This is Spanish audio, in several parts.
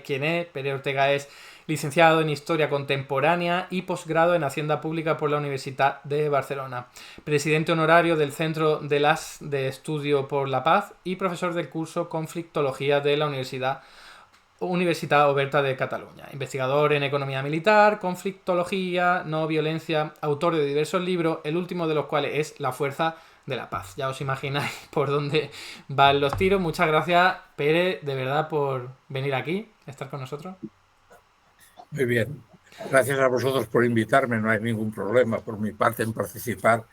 sabéis quién es. Pere Ortega es licenciado en Historia Contemporánea y posgrado en Hacienda Pública por la Universidad de Barcelona. Presidente honorario del Centro de Estudio por la Paz y profesor del curso Conflictología de la Universitat Oberta de Cataluña. Investigador en economía militar, conflictología, no violencia, autor de diversos libros, el último de los cuales es La Fuerza de la Paz. Ya os imagináis por dónde van los tiros. Muchas gracias, Pere, de verdad, por venir aquí, estar con nosotros. Muy bien. Gracias a vosotros por invitarme. No hay ningún problema por mi parte en participar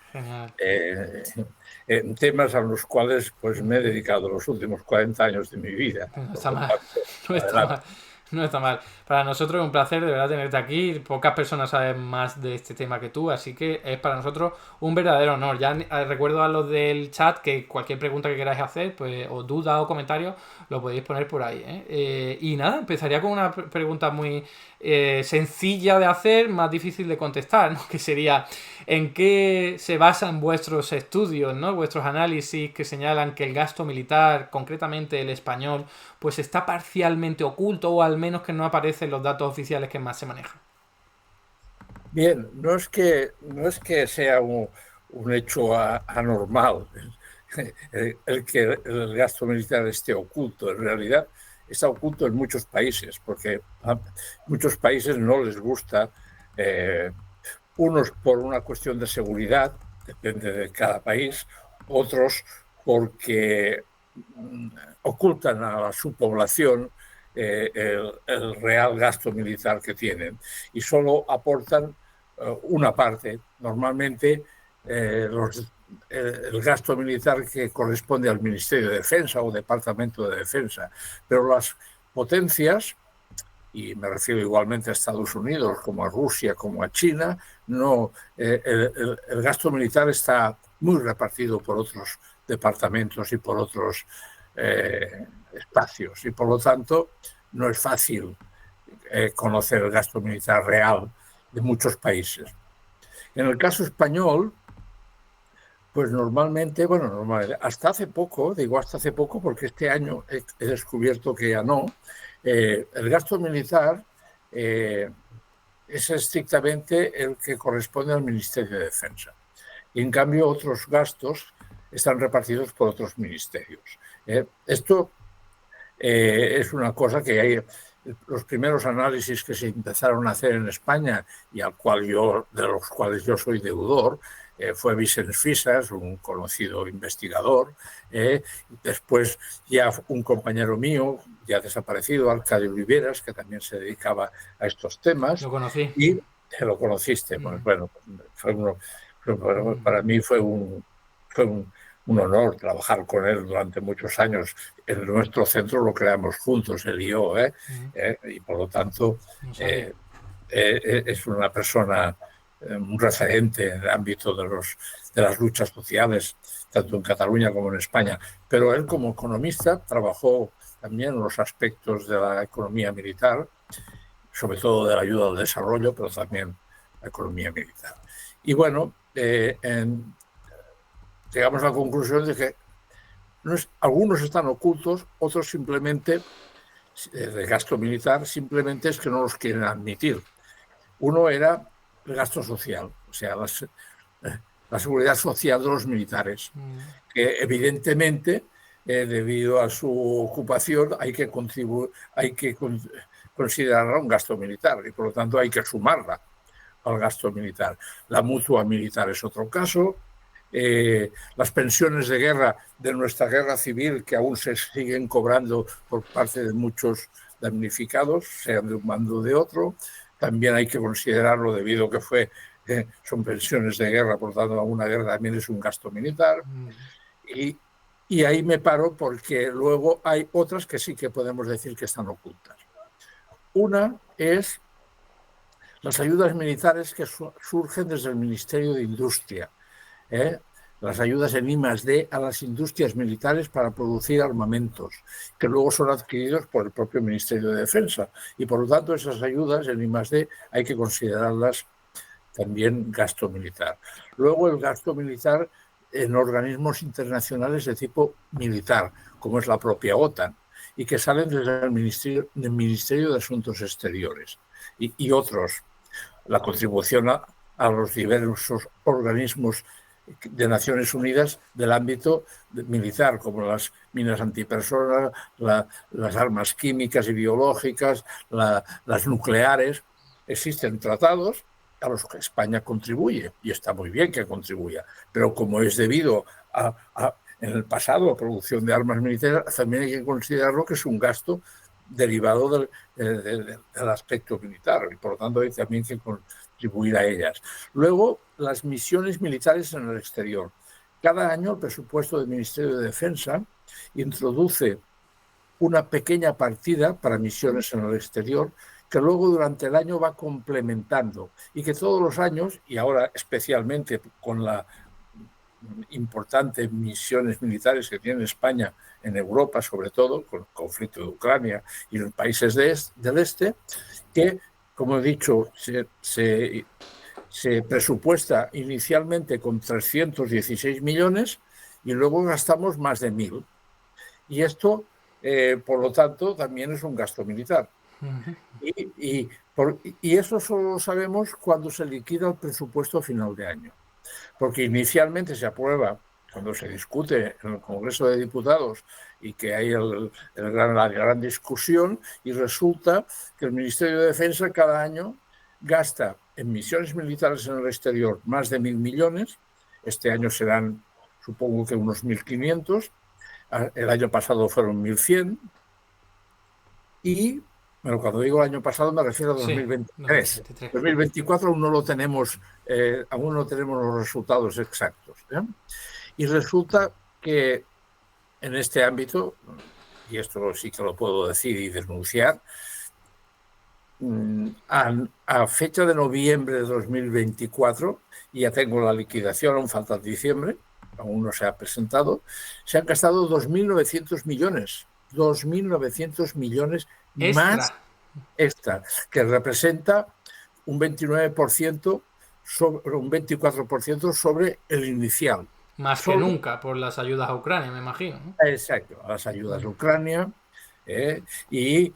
en temas a los cuales pues, me he dedicado los últimos 40 años de mi vida. No Por está lo mal. tanto, No está adelante. mal. No está mal. Para nosotros es un placer de verdad tenerte aquí. Pocas personas saben más de este tema que tú, así que es para nosotros un verdadero honor. Ya recuerdo a los del chat que cualquier pregunta que queráis hacer, pues, o duda o comentario, lo podéis poner por ahí. Y nada, empezaría con una pregunta muy sencilla de hacer, más difícil de contestar, ¿no? Que sería, ¿en qué se basan vuestros estudios, ¿no? Vuestros análisis que señalan que el gasto militar, concretamente el español, pues está parcialmente oculto o al menos que no aparecen los datos oficiales que más se manejan? Bien, no es que sea un hecho anormal el que el gasto militar esté oculto. En realidad está oculto en muchos países, porque a muchos países no les gusta, eh, unos por una cuestión de seguridad, depende de cada país, otros porque ocultan a su población el real gasto militar que tienen y solo aportan una parte, normalmente el gasto militar que corresponde al Ministerio de Defensa o Departamento de Defensa, pero las potencias, y me refiero igualmente a Estados Unidos, como a Rusia, como a China, no, el gasto militar está muy repartido por otros departamentos y por otros espacios, y por lo tanto no es fácil conocer el gasto militar real de muchos países. En el caso español, pues normalmente, hasta hace poco, digo hasta hace poco porque este año he descubierto que ya no, el gasto militar es estrictamente el que corresponde al Ministerio de Defensa. Y en cambio otros gastos están repartidos por otros ministerios. Esto es una cosa que hay. Los primeros análisis que se empezaron a hacer en España y de los cuales yo soy deudor, fue Vicens Fisas, un conocido investigador. Después ya un compañero mío, ya desaparecido, Arcadio Oliveras, que también se dedicaba a estos temas. Lo conocí. Y lo conociste. Bueno, para mí fue un honor trabajar con él durante muchos años. En nuestro centro lo creamos juntos, él y yo, y por lo tanto es una persona, un referente en el ámbito de las luchas sociales, tanto en Cataluña como en España. Pero él, como economista, trabajó también en los aspectos de la economía militar, sobre todo de la ayuda al desarrollo, pero también la economía militar. Y bueno, llegamos a la conclusión de que algunos están ocultos, otros simplemente, de gasto militar, simplemente es que no los quieren admitir. Uno era el gasto social, o sea, la seguridad social de los militares, que evidentemente, debido a su ocupación, hay que considerarla un gasto militar y por lo tanto hay que sumarla al gasto militar. La mutua militar es otro caso. Las pensiones de guerra de nuestra guerra civil, que aún se siguen cobrando por parte de muchos damnificados, sean de un bando o de otro, también hay que considerarlo debido a que son pensiones de guerra, por lo tanto una guerra también es un gasto militar. Y ahí me paro porque luego hay otras que sí que podemos decir que están ocultas. Una es las ayudas militares que surgen desde el Ministerio de Industria. Las ayudas en I+D a las industrias militares para producir armamentos, que luego son adquiridos por el propio Ministerio de Defensa. Y por lo tanto esas ayudas en I+D hay que considerarlas también gasto militar. Luego el gasto militar en organismos internacionales de tipo militar, como es la propia OTAN. y que salen desde el Ministerio de Asuntos Exteriores y otros. La contribución a los diversos organismos de Naciones Unidas del ámbito militar, como las minas antipersona, las armas químicas y biológicas, las nucleares. Existen tratados a los que España contribuye, y está muy bien que contribuya, pero como es debido en el pasado a producción de armas militares, también hay que considerarlo que es un gasto derivado del aspecto militar, y por lo tanto hay también que contribuir a ellas. Luego, las misiones militares en el exterior. Cada año el presupuesto del Ministerio de Defensa introduce una pequeña partida para misiones en el exterior que luego durante el año va complementando y que todos los años, y ahora especialmente con la importantes misiones militares que tiene España en Europa, sobre todo con el conflicto de Ucrania y en los países del este, que, como he dicho, se presupuesta inicialmente con 316 millones y luego gastamos más de 1.000. Y esto, por lo tanto, también es un gasto militar. Y eso solo lo sabemos cuando se liquida el presupuesto a final de año. Porque inicialmente se aprueba cuando se discute en el Congreso de Diputados y que hay la gran discusión, y resulta que el Ministerio de Defensa cada año gasta en misiones militares en el exterior más de 1.000 millones. Este año serán, supongo que unos 1.500. El año pasado fueron 1.100. Y bueno, cuando digo el año pasado me refiero a 2023. Sí, 2024 aún no lo tenemos, aún no tenemos los resultados exactos. Y resulta que en este ámbito, y esto sí que lo puedo decir y denunciar, a fecha de noviembre de 2024, y ya tengo la liquidación, aún falta diciembre, aún no se ha presentado, se han gastado 2.900 millones. 2.900 millones más extra, que representa un 29% sobre un 24% sobre el inicial. Más que nunca por las ayudas a Ucrania, me imagino, ¿no? Exacto, a las ayudas a Ucrania y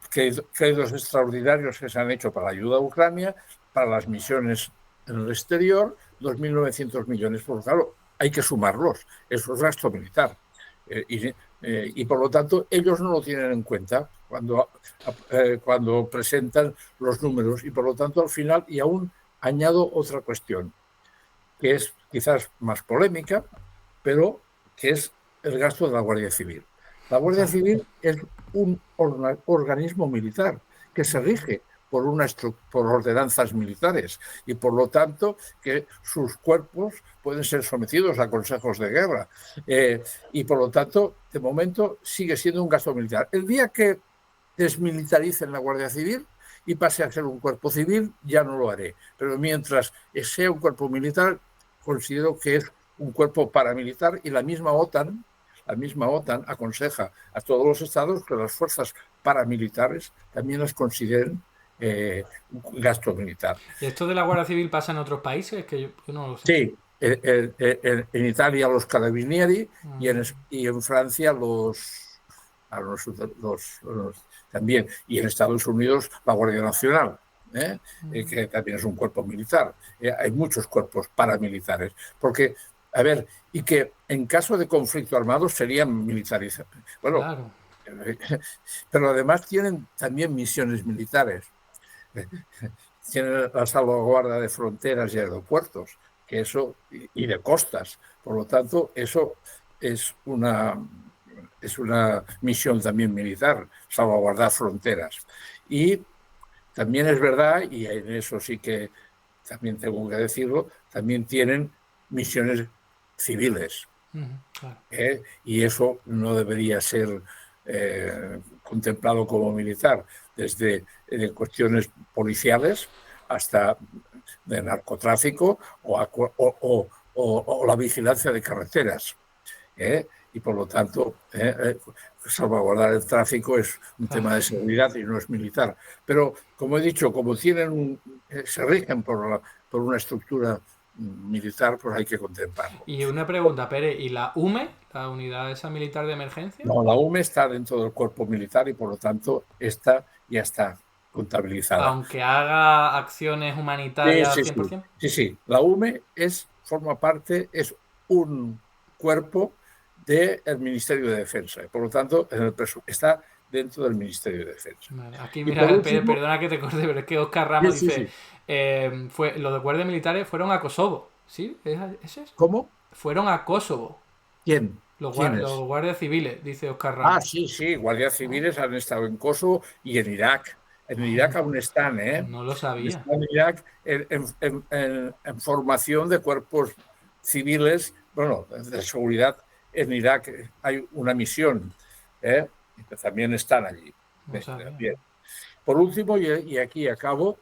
créditos extraordinarios que se han hecho para la ayuda a Ucrania, para las misiones en el exterior, 2.900 millones. Por claro, hay que sumarlos, eso es gasto militar. Y por lo tanto ellos no lo tienen en cuenta cuando presentan los números, y por lo tanto al final, y aún añado otra cuestión que es quizás más polémica, pero que es el gasto de la Guardia Civil. La Guardia Civil es un organismo militar que se rige por ordenanzas militares, y por lo tanto que sus cuerpos pueden ser sometidos a consejos de guerra, y por lo tanto de momento sigue siendo un gasto militar. El día que desmilitaricen la Guardia Civil y pase a ser un cuerpo civil, ya no lo haré, pero mientras sea un cuerpo militar considero que es un cuerpo paramilitar, y la misma OTAN aconseja a todos los estados que las fuerzas paramilitares también las consideren un gasto militar. ¿Y esto de la Guardia Civil pasa en otros países? Que yo no lo sé. Sí, en Italia los carabinieri y en Francia también, y en Estados Unidos la Guardia Nacional, que también es un cuerpo militar. Hay muchos cuerpos paramilitares, porque, a ver, y que en caso de conflicto armado serían militarizados. Bueno, claro. Pero además tienen también misiones militares. Tienen la salvaguarda de fronteras y aeropuertos, que eso, y de costas. Por lo tanto, eso es una misión también militar, salvaguardar fronteras. Y también es verdad, y en eso sí que también tengo que decirlo, también tienen misiones civiles. Claro. Y eso no debería ser contemplado como militar, desde cuestiones policiales hasta de narcotráfico o la vigilancia de carreteras. Y por lo tanto, salvaguardar el tráfico es un tema de seguridad y no es militar. Pero, como he dicho, como se rigen por una estructura militar, pues hay que contemplarlo. Y una pregunta, Pérez, ¿y la UME, la unidad esa militar de emergencia? No, la UME está dentro del cuerpo militar y por lo tanto esta ya está contabilizada. Aunque haga acciones Sí, humanitarias al sí, cien por sí, ciento. sí, sí. La UME forma parte, es un cuerpo del Ministerio de Defensa. Por lo tanto, está dentro del Ministerio de Defensa. Vale, aquí Y por mira, último, perdona que te corte, pero es que Oscar sí, Ramos sí, dice, sí. los de guardias militares fueron a Kosovo. ¿Sí? ¿Es eso? ¿Cómo? Fueron a Kosovo. ¿Quién? ¿Quién Los es? guardias civiles, dice Oscar Ah, Ramos. sí, sí, guardias ¿No? civiles han estado en Kosovo y en Irak. En Irak aún están, ¿eh? No lo sabía. Están en Irak en formación de cuerpos civiles, bueno, de seguridad. En Irak hay una misión, ¿eh? Que también están allí. No sabía. Bien. Por último, y aquí acabo,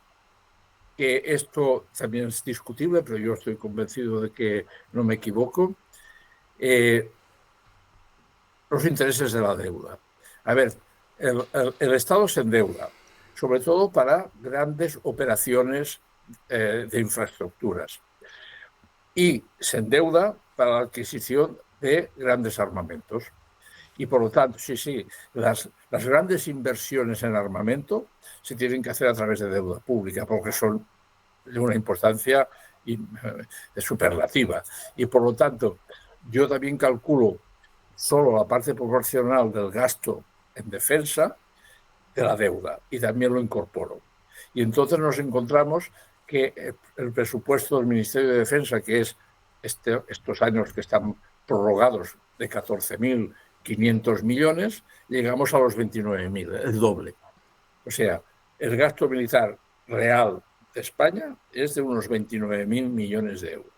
que esto también es discutible, pero yo estoy convencido de que no me equivoco, eh, los intereses de la deuda. A ver, el Estado se endeuda, sobre todo para grandes operaciones de infraestructuras, y se endeuda para la adquisición de grandes armamentos. Y por lo tanto, sí, sí, las grandes inversiones en armamento se tienen que hacer a través de deuda pública, porque son de una importancia superlativa. Y por lo tanto, yo también calculo solo la parte proporcional del gasto en defensa de la deuda y también lo incorporo. Y entonces nos encontramos que el presupuesto del Ministerio de Defensa, que es estos años que están prorrogados de 14.500 millones, llegamos a los 29.000, el doble. O sea, el gasto militar real de España es de unos 29.000 millones de euros.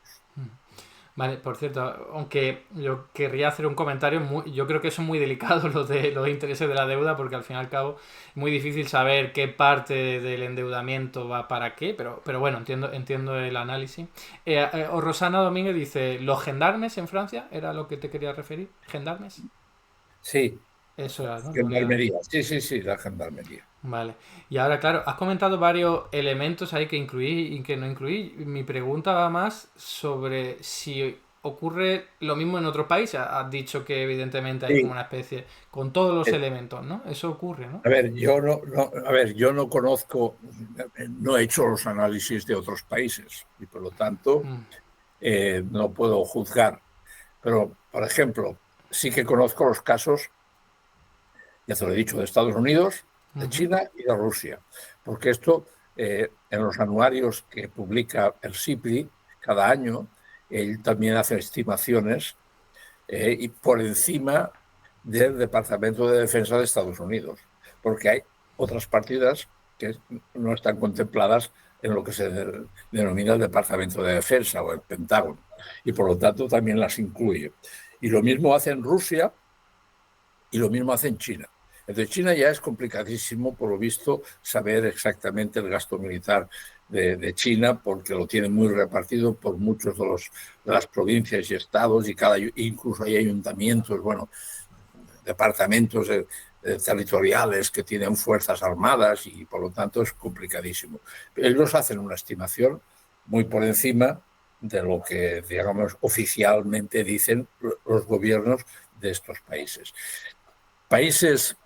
Vale, por cierto, aunque yo querría hacer un comentario, yo creo que son muy delicados los intereses de la deuda, porque al fin y al cabo es muy difícil saber qué parte del endeudamiento va para qué, pero bueno, entiendo el análisis. O Rosana Domínguez dice, ¿los gendarmes en Francia? ¿Era lo que te quería referir? ¿Gendarmes? Sí, Eso era, ¿no? La unidad. gendarmería. Sí, sí, sí, la gendarmería. Vale. Y ahora, claro, has comentado varios elementos ahí que incluí y que no incluí. Mi pregunta va más sobre si ocurre lo mismo en otros países. Has dicho que evidentemente hay como Sí. una especie con todos los elementos, ¿no? Eso ocurre, ¿no? A ver, yo no conozco, no he hecho los análisis de otros países y por lo tanto Mm, no puedo juzgar. Pero, por ejemplo, sí que conozco los casos, ya te lo he dicho, de Estados Unidos, de ujú. China y de Rusia. Porque esto, en los anuarios que publica el SIPRI cada año, él también hace estimaciones y por encima del Departamento de Defensa de Estados Unidos, porque hay otras partidas que no están contempladas en lo que se denomina el Departamento de Defensa o el Pentágono, y por lo tanto también las incluye. Y lo mismo hace en Rusia y lo mismo hace en China. Entonces, China ya es complicadísimo, por lo visto, saber exactamente el gasto militar de China, porque lo tiene muy repartido por muchos de las provincias y estados, y incluso hay ayuntamientos, bueno, departamentos territoriales que tienen fuerzas armadas, y por lo tanto es complicadísimo. Ellos hacen una estimación muy por encima de lo que, digamos, oficialmente dicen los gobiernos de estos países. Países,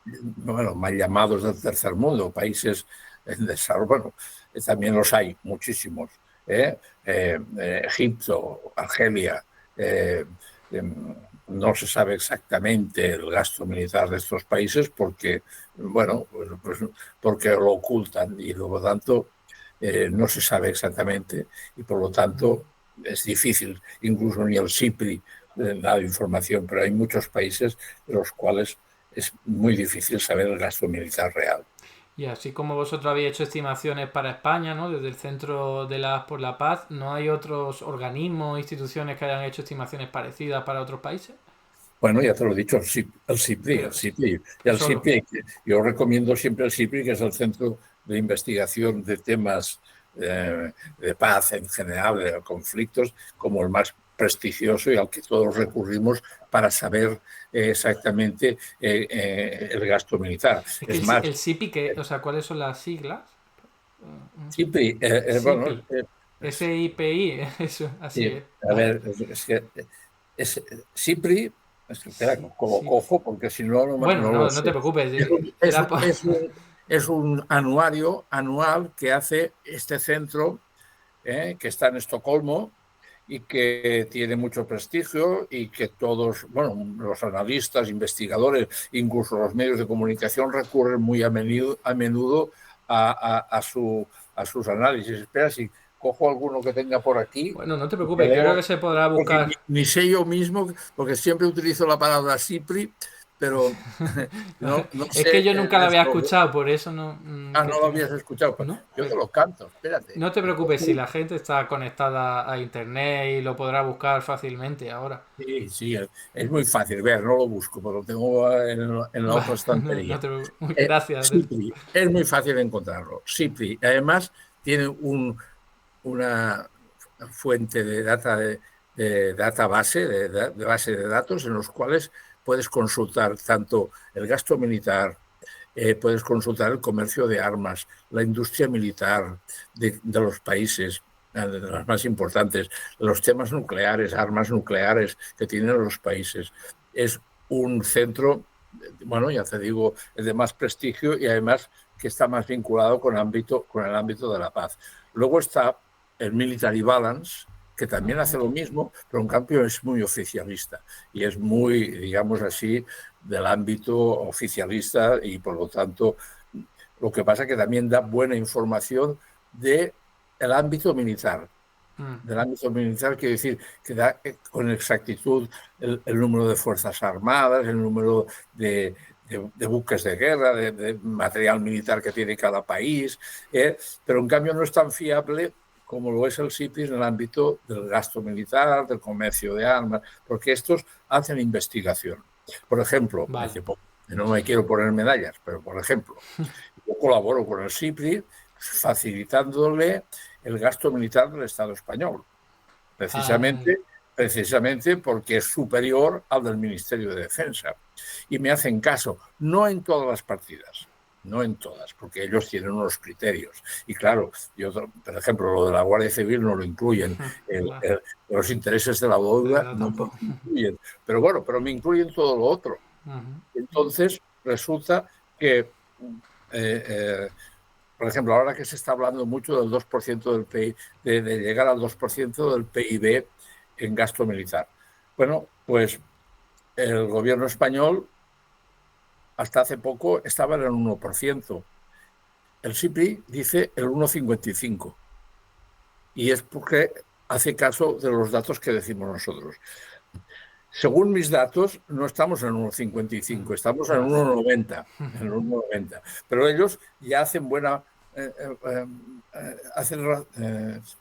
bueno, mal llamados del tercer mundo, países en desarrollo, bueno, también los hay muchísimos. Egipto, Argelia, no se sabe exactamente el gasto militar de estos países porque, bueno, pues porque lo ocultan y por lo tanto no se sabe exactamente y por lo tanto es difícil, incluso ni el SIPRI da información, pero hay muchos países de los cuales es muy difícil saber el gasto militar real. Y así como vosotros habéis hecho estimaciones para España, ¿no? Desde el Centro de la por la Paz, ¿no hay otros organismos, instituciones que hayan hecho estimaciones parecidas para otros países? Bueno, ya te lo he dicho, el CIPRI, Pero Y el solo. CIPRI, yo recomiendo siempre el CIPRI, que es el Centro de Investigación de Temas de paz en general, de conflictos, como el más prestigioso y al que todos recurrimos para saber exactamente el gasto militar. Es que Es más, el SIPI, que, o sea, ¿cuáles son las siglas? CIPRI, bueno, SIPI. SIPI, eso, así Sí, es. a Vale. ver, es que es CIPRI, es que espera, Sí, como sí. cojo, porque si no, Bueno, no lo no te sé. preocupes. Es un, es Era un- es un- es un anuario anual que hace este centro, que está en Estocolmo y que tiene mucho prestigio y que todos, bueno, los analistas, investigadores, incluso los medios de comunicación recurren muy a menudo a sus análisis. Espera, si cojo alguno que tenga por aquí Bueno, no te y te preocupes, creo que leo, se podrá porque ni, buscar. ni sé yo mismo, porque siempre utilizo la palabra CIPRI, pero no Es que sé yo nunca la había esto. escuchado, por eso no. Ah, Que no lo tengo. habías escuchado. Pues ¿No? yo te lo canto, espérate. No te preocupes si la gente está conectada a internet y lo podrá buscar fácilmente ahora. Sí, sí, es muy fácil. Ver, no lo busco, pero lo tengo en la otra No estantería. te preocupes. Gracias. Cipri, es muy fácil encontrarlo. Cipri, además, tiene una fuente de data de database, de base de datos, en los cuales puedes consultar tanto el gasto militar, puedes consultar el comercio de armas, la industria militar de los países, de las más importantes, los temas nucleares, armas nucleares que tienen los países. Es un centro, bueno, ya te digo, es de más prestigio y además que está más vinculado con el ámbito de la paz. Luego está el Military Balance, que también hace lo mismo, pero en cambio es muy oficialista y es muy, digamos así, del ámbito oficialista y por lo tanto lo que pasa es que también da buena información del ámbito militar. Del ámbito militar quiere decir que da con exactitud el número de fuerzas armadas, el número de buques de guerra, de material militar que tiene cada país, pero en cambio no es tan fiable como lo es el CIPRI en el ámbito del gasto militar, del comercio de armas, porque estos hacen investigación. Por ejemplo, Vale. no me quiero poner medallas, pero por ejemplo, yo colaboro con el CIPRI facilitándole el gasto militar del Estado español, Ah, precisamente porque es superior al del Ministerio de Defensa. Y me hacen caso, no en todas las partidas, no en todas, porque ellos tienen unos criterios. Y claro, yo, por ejemplo, lo de la Guardia Civil no lo incluyen, vale. los intereses de la De deuda verdad no me tampoco. incluyen. Pero bueno, pero me incluyen todo lo otro. Entonces, resulta que eh, eh, por ejemplo, ahora que se está hablando mucho del 2% del PIB, de llegar al 2% del PIB en gasto militar. Bueno, pues el gobierno español hasta hace poco estaba en el 1%. El SIPRI dice el 1,55 y es porque hace caso de los datos que decimos nosotros. Según mis datos, no estamos en el 1,55, estamos en el Vale. 1,90. Pero ellos ya hacen buena, hacen,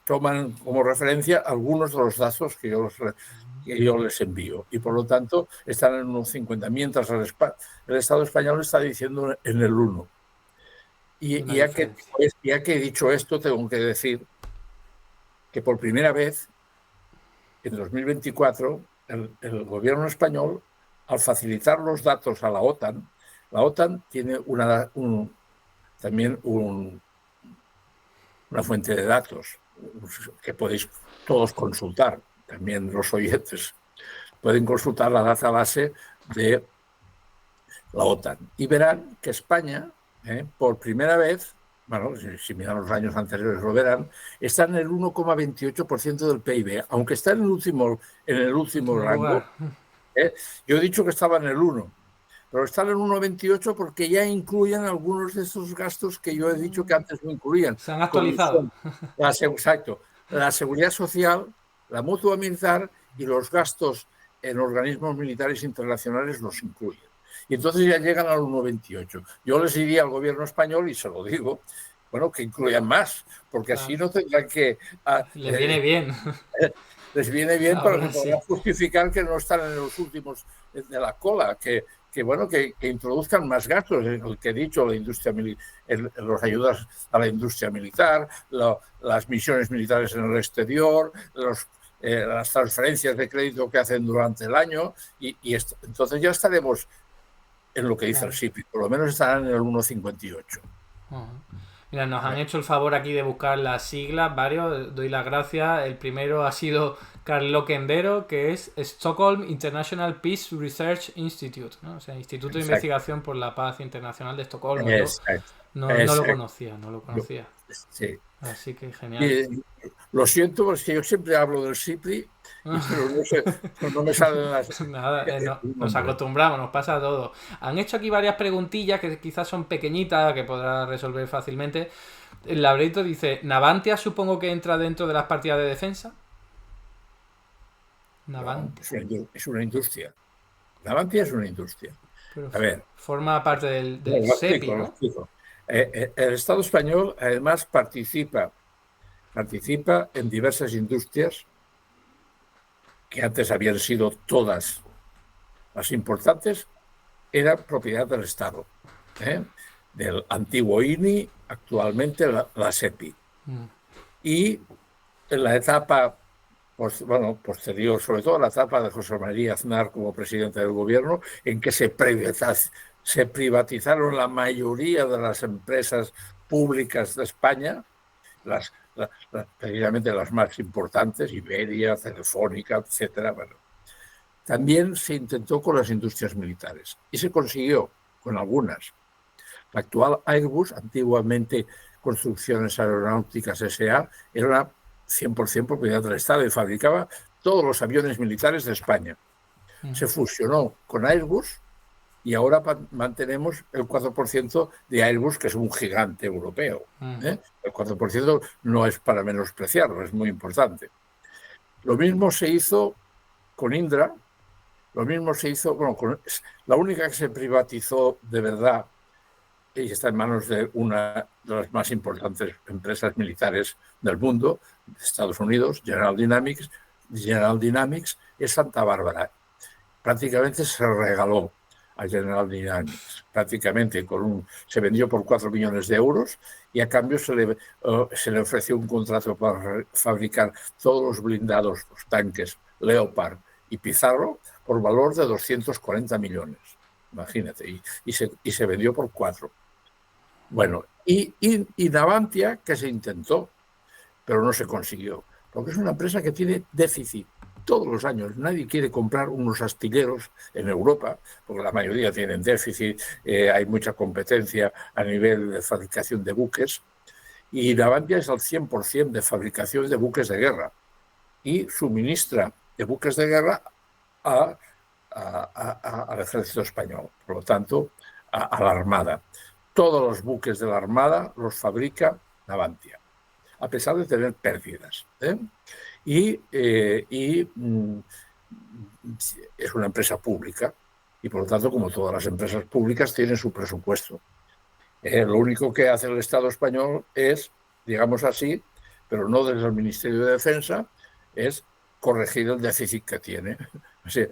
toman como referencia algunos de los datos que yo les envío. Y por lo tanto están en 1,50, mientras el Estado español está diciendo en el 1. Hay Y una diferencia. ya que he dicho esto, tengo que decir que por primera vez en 2024, el gobierno español, al facilitar los datos a la OTAN tiene también una fuente de datos que podéis todos consultar, también los oyentes. Pueden consultar la database de la OTAN y verán que España, por primera vez, bueno, si miran los años anteriores lo verán, está en el 1,28% del PIB, aunque está en el último Último lugar. rango. Yo he dicho que estaba en el 1, pero está en el 1,28 porque ya incluyen algunos de esos gastos que yo he dicho que antes no incluían, Se han como actualizado. son exacto, la seguridad social, la mutua militar y los gastos en organismos militares internacionales los incluyen. Y entonces ya llegan al 1,28. Yo les diría al gobierno español, y se lo digo, bueno, que incluyan más, porque así Claro. no tendrán que Les viene bien. les viene bien para que Ahora sí. puedan justificar que no están en los últimos de la cola, bueno, que introduzcan más gastos, el que he dicho, la industria los ayudas a la industria militar, las misiones militares en el exterior, las transferencias de crédito que hacen durante el año, entonces ya estaremos en lo que dice el Claro. SIPI, por lo menos estarán en el 1,58. Mira, nos han hecho el favor aquí de buscar las siglas, varios, doy las gracias. El primero ha sido Carl Lockendero, que es Stockholm International Peace Research Institute, ¿no? O sea, Instituto de Exacto, Investigación por la Paz Internacional de Estocolmo. Yo exacto, no lo exacto. conocía, no lo Yo- conocía. sí. Así que genial. Y, lo siento, porque yo siempre hablo del CIPRI, pero no sé, no me salen Nada, el nos nombre. acostumbramos, nos pasa a todos. Han hecho aquí varias preguntillas que quizás son pequeñitas, que podrás resolver fácilmente. El laberinto dice, ¿Navantia supongo que entra dentro de las partidas de defensa? No, Navantia. es una industria. Navantia es una industria. Pero A ver, forma parte del lo SEPI, explico, lo ¿no? explico. El Estado español además participa en diversas industrias que antes habían sido todas las importantes, eran propiedad del Estado, ¿eh? Del antiguo INI, actualmente la SEPI. Mm, Y en la etapa posterior, sobre todo la etapa de José María Aznar como presidente del gobierno, en que se privatizaron la mayoría de las empresas públicas de España, precisamente las más importantes, Iberia, Telefónica, etcétera. Bueno, también se intentó con las industrias militares y se consiguió con algunas. La actual Airbus, antiguamente Construcciones Aeronáuticas S.A., era una 100% propiedad del Estado y fabricaba todos los aviones militares de España. mm, Se fusionó con Airbus y ahora mantenemos el 4% de Airbus, que es un gigante europeo. mm. El 4% no es para menospreciarlo, es muy importante. Lo mismo se hizo con Indra, lo mismo se hizo, la única que se privatizó de verdad y está en manos de una de las más importantes empresas militares del mundo, de Estados Unidos, General Dynamics. General Dynamics es Santa Bárbara. Prácticamente se regaló a General Dynamics, prácticamente se vendió por 4 millones de euros y a cambio se le ofreció un contrato para fabricar todos los blindados, los tanques Leopard y Pizarro por valor de 240 millones. Imagínate, y se vendió por 4. Bueno, y Navantia, que se intentó, pero no se consiguió, porque es una empresa que tiene déficit todos los años. Nadie quiere comprar unos astilleros en Europa, porque la mayoría tienen déficit, hay mucha competencia a nivel de fabricación de buques, y Navantia es al 100% de fabricación de buques de guerra y suministra de buques de guerra a, al ejército español, por lo tanto, a la Armada. Todos los buques de la Armada los fabrica Navantia, a pesar de tener pérdidas. Es una empresa pública y, por lo tanto, como todas las empresas públicas, tienen su presupuesto. Lo único que hace el Estado español es, digamos así, pero no desde el Ministerio de Defensa, es corregir el déficit que tiene. O sea,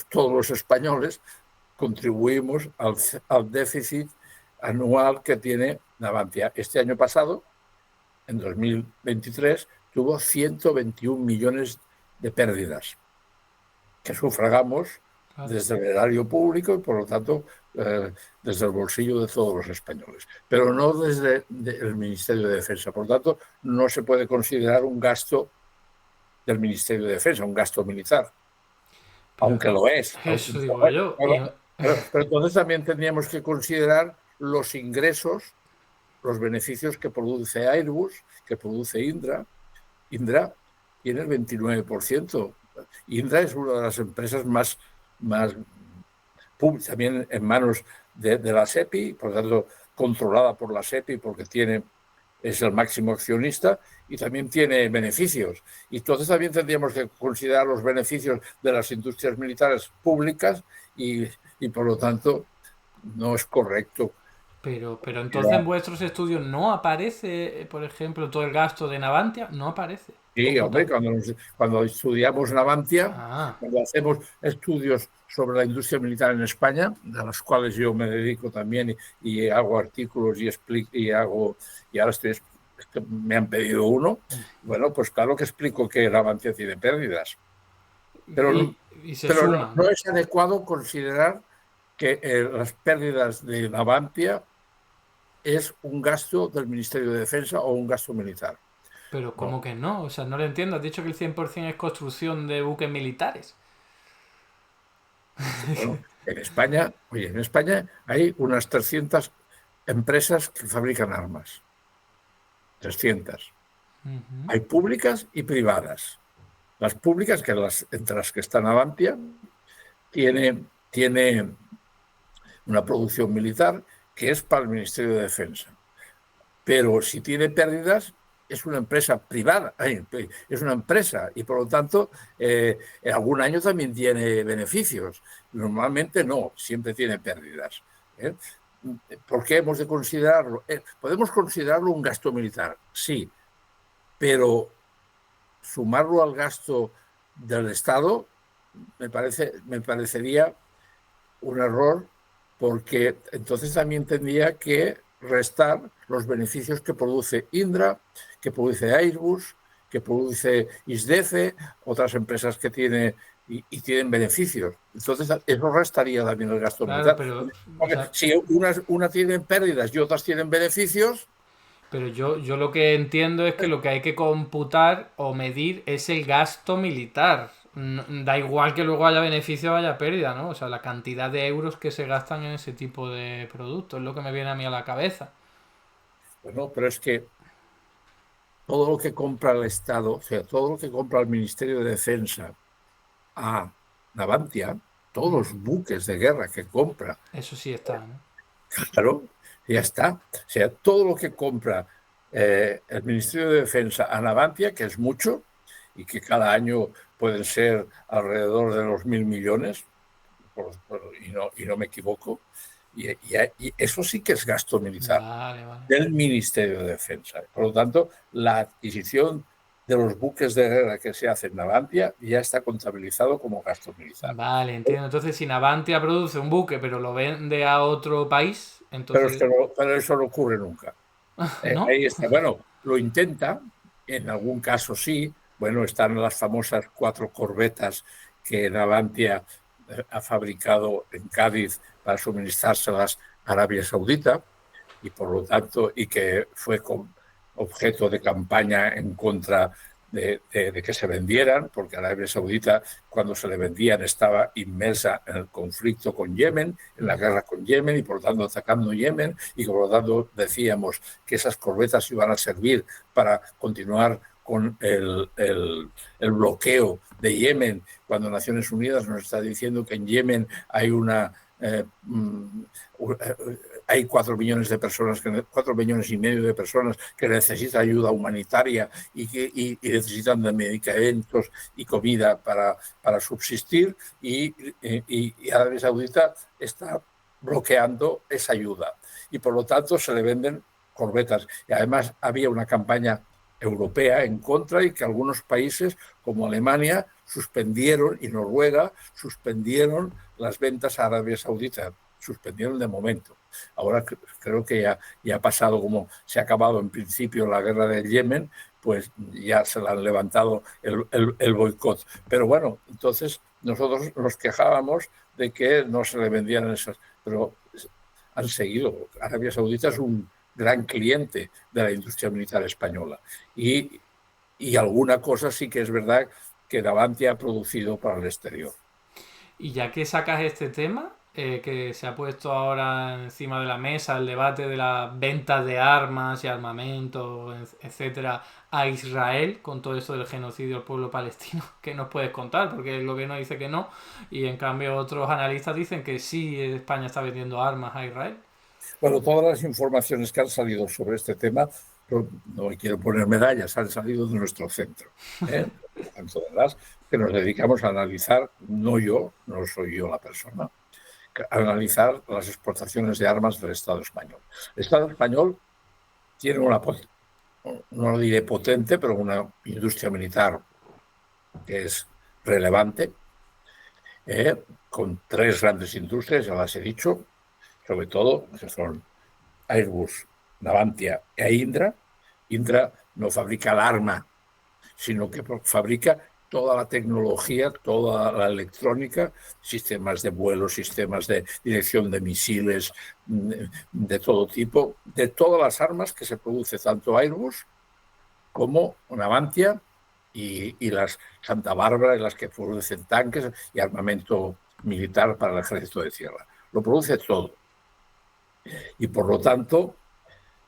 todos los españoles contribuimos al déficit anual que tiene Navantia. Este año pasado, en 2023, tuvo 121 millones de pérdidas que sufragamos Claro. desde el erario público y, por lo tanto, desde el bolsillo de todos los españoles, pero no desde el Ministerio de Defensa. Por lo tanto, no se puede considerar un gasto del Ministerio de Defensa, un gasto militar, Pero aunque lo es. eso digo yo. Pero entonces también tendríamos que considerar los ingresos, los beneficios que produce Airbus, que produce Indra. Indra tiene el 29%. Indra es una de las empresas más también en manos de la SEPI, por lo tanto, controlada por la SEPI porque es el máximo accionista y también tiene beneficios. Y entonces también tendríamos que considerar los beneficios de las industrias militares públicas y por lo tanto, no es correcto. Pero entonces en vuestros estudios no aparece, por ejemplo, todo el gasto de Navantia, no aparece. Sí, hombre, cuando estudiamos Navantia, Ah, cuando hacemos estudios sobre la industria militar en España, a los cuales yo me dedico también y hago artículos y explico y ahora me han pedido uno, bueno, pues claro que explico que Navantia tiene pérdidas, pero, y se pero suman. no es adecuado considerar que las pérdidas de Navantia es un gasto del Ministerio de Defensa o un gasto militar. Pero No. ¿cómo que no? O sea, no lo entiendo. Has dicho que el 100% es construcción de buques militares. Bueno, en España, oye, en España hay unas 300 empresas que fabrican armas. 300. Ujú. Hay públicas y privadas. Las públicas, entre las que está Navantia, tiene una producción militar que es para el Ministerio de Defensa. Pero si tiene pérdidas, es una empresa privada, es una empresa y por lo tanto en algún año también tiene beneficios. Normalmente no, siempre tiene pérdidas. ¿Eh? ¿Por qué hemos de considerarlo? ¿Podemos considerarlo un gasto militar? Sí, pero sumarlo al gasto del Estado me parecería un error porque entonces también tendría que restar los beneficios que produce Indra, que produce Airbus, que produce ISDEFE, otras empresas que tiene y tienen beneficios. Entonces eso restaría también el gasto Claro, militar. pero, o Porque sea, si una tienen pérdidas y otras tienen beneficios, pero yo lo que entiendo es que lo que hay que computar o medir es el gasto militar. Da igual que luego haya beneficio o haya pérdida, ¿no? O sea, la cantidad de euros que se gastan en ese tipo de productos es lo que me viene a mí a la cabeza. bueno, pero es que todo lo que compra el Estado, o sea, todo lo que compra el Ministerio de Defensa a Navantia, todos los buques de guerra que compra, Eso sí está, ¿no? claro, ya está. O sea, todo lo que compra el Ministerio de Defensa a Navantia, que es mucho, y que cada año pueden ser alrededor de los 1.000 millones, y no me equivoco, y eso sí que es gasto militar Vale, vale. del Ministerio de Defensa. Por lo tanto, la adquisición de los buques de guerra que se hace en Navantia ya está contabilizado como gasto militar. Vale, entiendo. Entonces, si Navantia produce un buque pero lo vende a otro país, Pero, es entonces, que pero eso no ocurre nunca. ¿no? Ahí está. Bueno, lo intenta, en algún caso sí. Bueno, están las famosas 4 corbetas que Navantia ha fabricado en Cádiz para suministrárselas a Arabia Saudita y por lo tanto, y que fue objeto de campaña en contra de que se vendieran, porque Arabia Saudita, cuando se le vendían, estaba inmersa en el conflicto con Yemen, en la guerra con Yemen, y por lo tanto atacando Yemen, y por lo tanto decíamos que esas corbetas iban a servir para continuar con el bloqueo de Yemen, cuando Naciones Unidas nos está diciendo que en Yemen hay una hay 4,5 millones de personas que necesitan ayuda humanitaria y necesitan de medicamentos y comida para subsistir y Arabia Saudita está bloqueando esa ayuda y por lo tanto se le venden corbetas. Y además había una campaña europea en contra y que algunos países como Alemania suspendieron y Noruega suspendieron las ventas a Arabia Saudita, suspendieron de momento. Ahora creo que ya ha pasado, como se ha acabado en principio la guerra del Yemen, pues ya se le han levantado el boicot. Pero bueno, entonces nosotros nos quejábamos de que no se le vendían esas, pero han seguido. Arabia Saudita es un gran cliente de la industria militar española y alguna cosa sí que es verdad que Navantia ha producido para el exterior. Y ya que sacas este tema, que se ha puesto ahora encima de la mesa el debate de las ventas de armas y armamento, etcétera, a Israel, con todo eso del genocidio del pueblo palestino, ¿qué nos puedes contar? Porque el gobierno dice que no, y en cambio otros analistas dicen que sí, España está vendiendo armas a Israel. Bueno, todas las informaciones que han salido sobre este tema, no quiero poner medallas, han salido de nuestro centro. ¿Eh? Tanto de las que nos dedicamos a analizar, no yo, no soy yo la persona, a analizar las exportaciones de armas del Estado español. El Estado español tiene no lo diré potente, pero una industria militar que es relevante, con 3 grandes industrias, ya las he dicho, sobre todo, que son Airbus, Navantia e Indra. Indra no fabrica el arma, sino que fabrica toda la tecnología, toda la electrónica, sistemas de vuelo, sistemas de dirección de misiles, de todo tipo, de todas las armas que se produce tanto Airbus como Navantia y las Santa Bárbara, y las que producen tanques y armamento militar para el ejército de tierra. Lo produce todo. Y por lo tanto,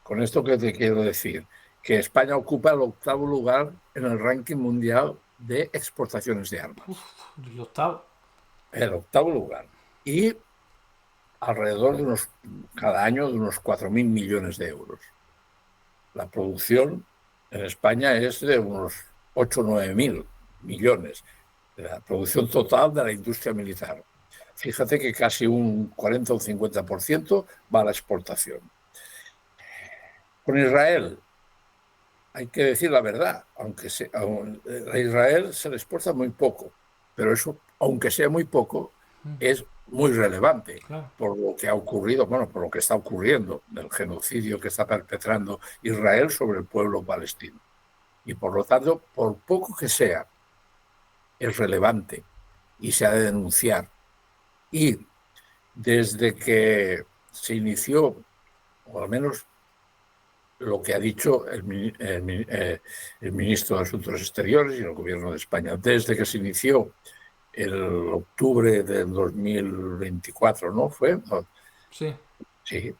con esto que te quiero decir, que España ocupa el 8º lugar en el ranking mundial de exportaciones de armas. El octavo. El 8º lugar. Y alrededor de cada año, de unos 4.000 millones de euros. La producción en España es de unos 8 o 9.000 millones, de la producción total de la industria militar. Fíjate que casi un 40 o un 50% va a la exportación. Con Israel, hay que decir la verdad, a Israel se le exporta muy poco, pero eso, aunque sea muy poco, es muy relevante. Claro. Por lo que ha ocurrido, bueno, por lo que está ocurriendo, el genocidio que está perpetrando Israel sobre el pueblo palestino. Y por lo tanto, por poco que sea, es relevante y se ha de denunciar. Y desde que se inició, o al menos lo que ha dicho el ministro de Asuntos Exteriores y el Gobierno de España, desde que se inició el octubre del 2024, ¿no fue? Sí. Sí,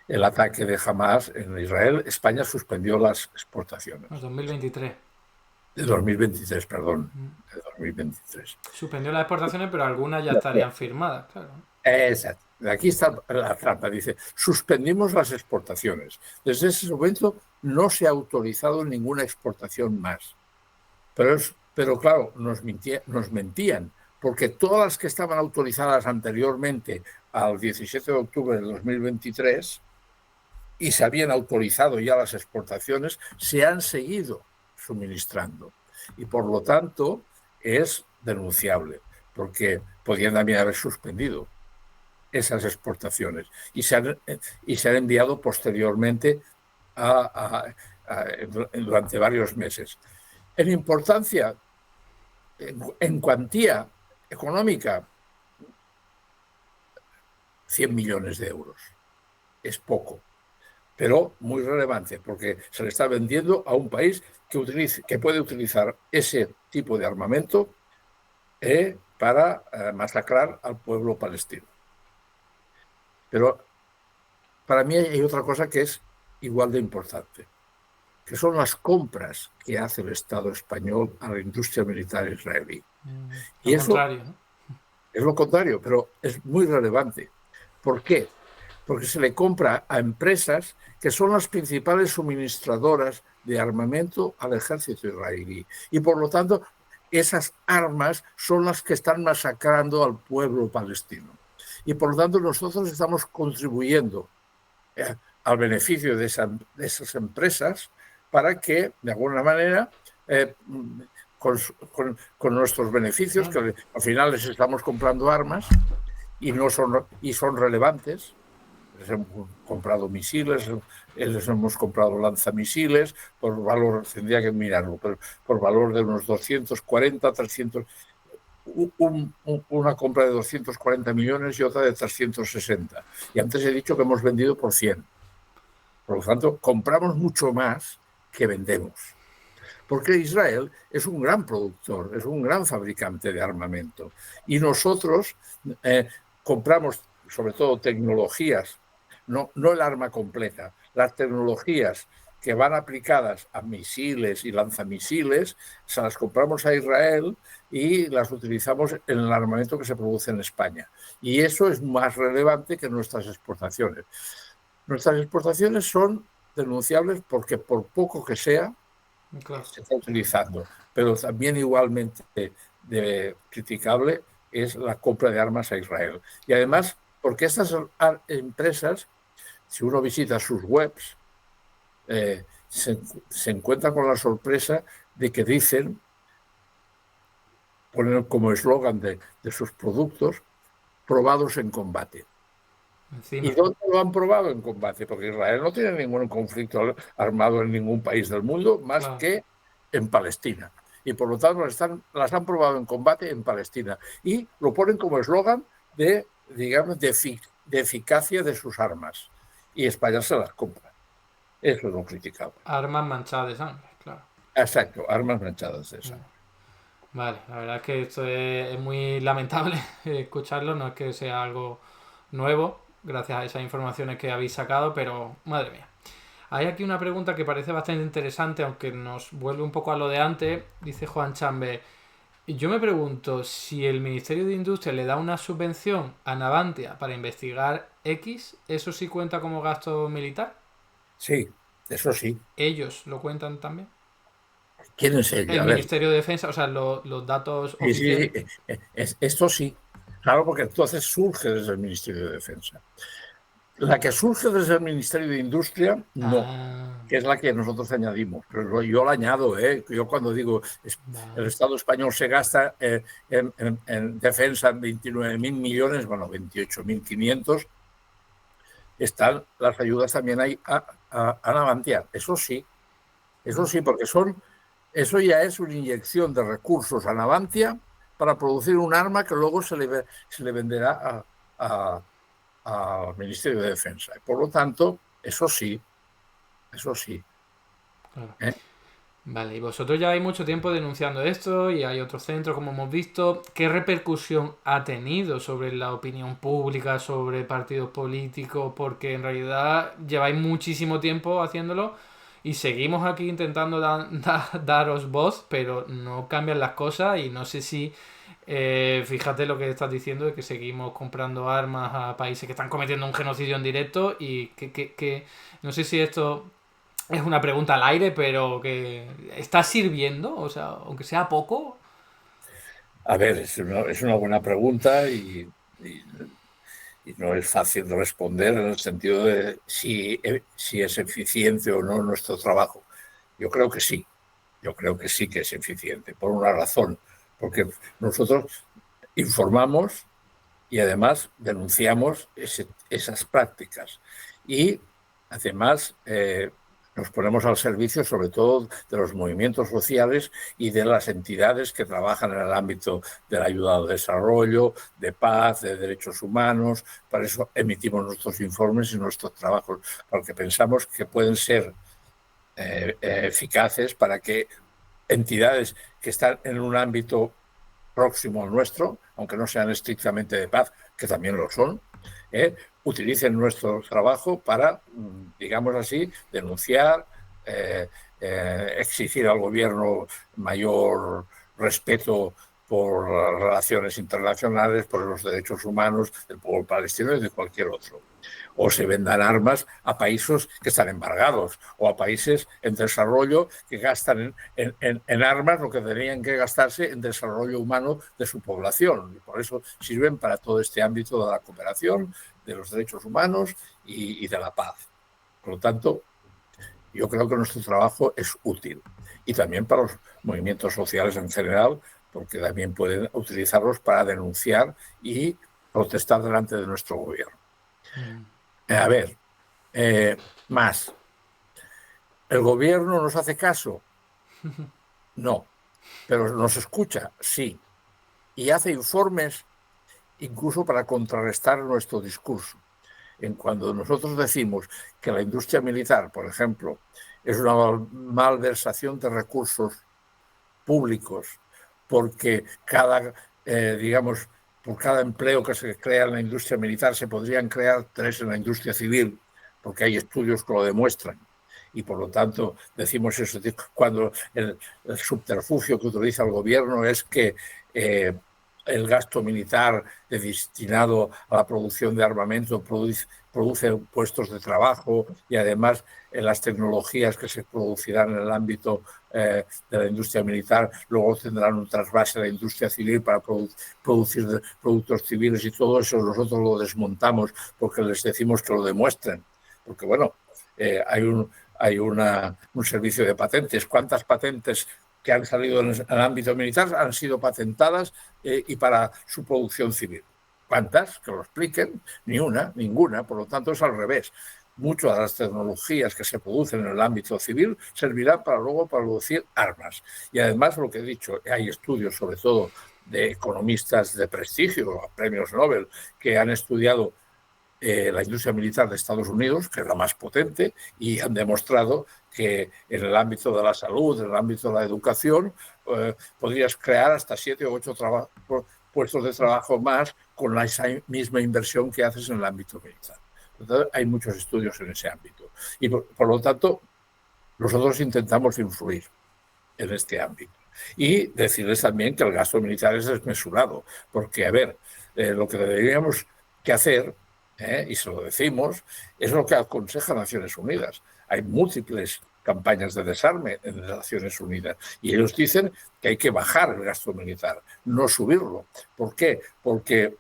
el ataque de Hamas en Israel, España suspendió las exportaciones. No, 2023. De 2023, perdón, de 2023. Suspendió las exportaciones, pero algunas ya estarían firmadas, claro. Exacto. Aquí está la trampa. Dice, suspendimos las exportaciones. Desde ese momento no se ha autorizado ninguna exportación más. Pero claro, nos mentían, porque todas las que estaban autorizadas anteriormente al 17 de octubre del 2023 y se habían autorizado ya las exportaciones, se han seguido suministrando. Y por lo tanto es denunciable, porque podían también haber suspendido esas exportaciones y se han enviado posteriormente durante varios meses. En importancia, en cuantía económica, 100 millones de euros. Es poco, pero muy relevante, porque se le está vendiendo a un país que puede utilizar ese tipo de armamento para masacrar al pueblo palestino. Pero para mí hay otra cosa que es igual de importante, que son las compras que hace el Estado español a la industria militar israelí. Y Lo eso contrario, ¿no? es lo contrario, pero es muy relevante. ¿Por qué? Porque se le compra a empresas que son las principales suministradoras de armamento al ejército israelí. Y por lo tanto, esas armas son las que están masacrando al pueblo palestino. Y por lo tanto, nosotros estamos contribuyendo al beneficio de esas empresas para que, de alguna manera, con nuestros beneficios, que al final les estamos comprando armas y son relevantes. Les hemos comprado misiles, les hemos comprado lanzamisiles, por valor, tendría que mirarlo, pero por valor de unos 240, 300, una compra de 240 millones y otra de 360. Y antes he dicho que hemos vendido por 100. Por lo tanto, compramos mucho más que vendemos. Porque Israel es un gran productor, es un gran fabricante de armamento. Y nosotros compramos sobre todo tecnologías, no el arma completa, las tecnologías que van aplicadas a misiles y lanzamisiles, se las compramos a Israel y las utilizamos en el armamento que se produce en España. Y eso es más relevante que nuestras exportaciones. Nuestras exportaciones son denunciables porque por poco que sea, claro, se está utilizando, pero también igualmente criticable es la compra de armas a Israel. Y además, porque estas empresas, si uno visita sus webs, se encuentra con la sorpresa de que ponen como eslogan de sus productos, probados en combate. encima. ¿Y dónde lo han probado en combate? Porque Israel no tiene ningún conflicto armado en ningún país del mundo más Claro. que en Palestina. y por lo tanto las han probado en combate en Palestina y lo ponen como eslogan de, digamos, de eficacia de sus armas. Y España se las compra. Eso es lo criticable. Armas manchadas de sangre, claro. Exacto, armas manchadas de sangre. Vale, la verdad es que esto es muy lamentable escucharlo, no es que sea algo nuevo, gracias a esas informaciones que habéis sacado, pero madre mía. Hay aquí una pregunta que parece bastante interesante, aunque nos vuelve un poco a lo de antes. Dice Juan Chambe, yo me pregunto si el Ministerio de Industria le da una subvención a Navantia para investigar X, ¿eso sí cuenta como gasto militar? Sí, eso sí. ¿Ellos lo cuentan también? ¿Quién es El ella? A ver, Ministerio de Defensa, o sea, los datos sí, sí, oficiales. esto sí. Claro, porque entonces surge desde el Ministerio de Defensa. La que surge desde el Ministerio de Industria, no, Ah, que es la que nosotros añadimos. Pero yo la añado, ¿eh? Yo cuando digo el vale. Estado español se gasta en defensa en 29.000 millones, bueno, 28.500, están las ayudas también ahí a Navantia. Eso sí, porque eso ya es una inyección de recursos a Navantia para producir un arma que luego se le venderá al Ministerio de Defensa. Por lo tanto, eso sí. Claro. ¿Eh? Vale, y vosotros ya hay mucho tiempo denunciando esto y hay otros centros, como hemos visto. ¿Qué repercusión ha tenido sobre la opinión pública, sobre partidos políticos? Porque en realidad lleváis muchísimo tiempo haciéndolo y seguimos aquí intentando daros voz, pero no cambian las cosas y no sé si, fíjate lo que estás diciendo, de que seguimos comprando armas a países que están cometiendo un genocidio en directo y que no sé si esto es una pregunta al aire, pero que está sirviendo, o sea, aunque sea poco. A ver, es una buena pregunta y no es fácil de responder en el sentido de si es eficiente o no nuestro trabajo. Yo creo que sí, yo creo que sí que es eficiente, por una razón, porque nosotros informamos y además denunciamos esas prácticas. Y además nos ponemos al servicio sobre todo de los movimientos sociales y de las entidades que trabajan en el ámbito de la ayuda al desarrollo, de paz, de derechos humanos. Para eso emitimos nuestros informes y nuestros trabajos, porque pensamos que pueden ser eficaces para que entidades que están en un ámbito próximo al nuestro, aunque no sean estrictamente de paz, que también lo son, utilicen nuestro trabajo para, digamos así, denunciar, exigir al gobierno mayor respeto por las relaciones internacionales, por los derechos humanos del pueblo palestino y de cualquier otro. O se vendan armas a países que están embargados o a países en desarrollo que gastan en armas lo que tendrían que gastarse en desarrollo humano de su población. Y por eso sirven para todo este ámbito de la cooperación, de los derechos humanos y de la paz. Por lo tanto, yo creo que nuestro trabajo es útil. Y también para los movimientos sociales en general, porque también pueden utilizarlos para denunciar y protestar delante de nuestro gobierno. A ver, más. ¿El gobierno nos hace caso? No. ¿Pero nos escucha? Sí. Y hace informes incluso para contrarrestar nuestro discurso. En cuando nosotros decimos que la industria militar, por ejemplo, es una malversación de recursos públicos, porque digamos, por cada empleo que se crea en la industria militar se podrían crear 3 en la industria civil, porque hay estudios que lo demuestran. Y por lo tanto decimos eso, cuando el subterfugio que utiliza el gobierno es que el gasto militar destinado a la producción de armamento produce puestos de trabajo y además las tecnologías que se producirán en el ámbito de la industria militar luego tendrán un trasvase a la industria civil para producir productos civiles y todo eso nosotros lo desmontamos porque les decimos que lo demuestren. Porque bueno, hay un servicio de patentes. ¿Cuántas patentes que han salido en el ámbito militar han sido patentadas y para su producción civil? ¿Cuántas? Que lo expliquen. Ni una, ninguna. Por lo tanto, es al revés. muchas de las tecnologías que se producen en el ámbito civil servirán para luego producir armas. Y además, lo que he dicho, hay estudios sobre todo de economistas de prestigio, premios Nobel, que han estudiado la industria militar de Estados Unidos, que es la más potente, y han demostrado que en el ámbito de la salud, en el ámbito de la educación, podrías crear hasta 7 o 8 puestos de trabajo más con la misma inversión que haces en el ámbito militar. Entonces, hay muchos estudios en ese ámbito. Y por lo tanto, nosotros intentamos influir en este ámbito. Y decirles también que el gasto militar es desmesurado, porque, a ver, lo que deberíamos que hacer, y se lo decimos, es lo que aconseja Naciones Unidas. Hay múltiples campañas de desarme en Naciones Unidas y ellos dicen que hay que bajar el gasto militar, no subirlo. ¿Por qué? Porque